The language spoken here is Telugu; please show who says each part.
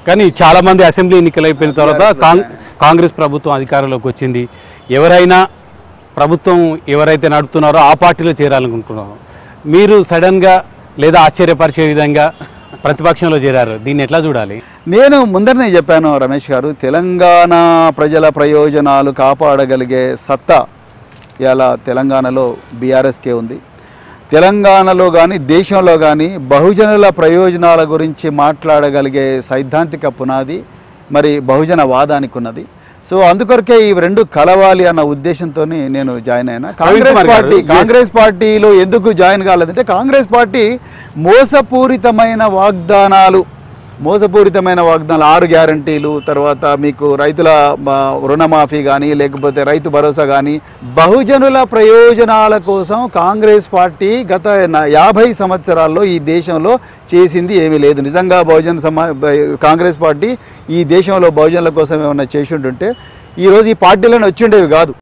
Speaker 1: కానీ చాలామంది అసెంబ్లీ ఎన్నికలు అయిపోయిన తర్వాత కాంగ్రెస్ ప్రభుత్వం అధికారంలోకి వచ్చింది. ఎవరైనా ప్రభుత్వం ఎవరైతే నడుపుతున్నారో ఆ పార్టీలో చేరాలనుకుంటున్నారో, మీరు సడన్గా లేదా ఆశ్చర్యపరిచే విధంగా ప్రతిపక్షంలో చేరారు. దీన్ని ఎట్లా చూడాలి?
Speaker 2: నేను ముందరనే చెప్పాను రమేష్ గారు, తెలంగాణ ప్రజల ప్రయోజనాలు కాపాడగలిగే సత్తా ఇలా తెలంగాణలో బీఆర్ఎస్కే ఉంది. తెలంగాణలో కానీ దేశంలో కానీ బహుజనుల ప్రయోజనాల గురించి మాట్లాడగలిగే సైద్ధాంతిక పునాది మరి బహుజన వాదానికి ఉన్నది. సో అందుకొరకే ఈ రెండు కలవాలి అన్న ఉద్దేశంతో నేను జాయిన్ అయినా. కాంగ్రెస్ పార్టీలో ఎందుకు జాయిన్ కాలేదంటే, కాంగ్రెస్ పార్టీ మోసపూరితమైన వాగ్దానాలు 6 గ్యారంటీలు, తర్వాత మీకు రైతుల రుణమాఫీ కానీ లేకపోతే రైతు భరోసా కానీ బహుజనుల ప్రయోజనాల కోసం కాంగ్రెస్ పార్టీ గత 50 సంవత్సరాల్లో ఈ దేశంలో చేసింది ఏమీ లేదు. నిజంగా కాంగ్రెస్ పార్టీ ఈ దేశంలో బహుజనుల కోసం ఏమన్నా చేసి ఉంటుంటే ఈరోజు ఈ పార్టీలను వచ్చి ఉండేవి కాదు.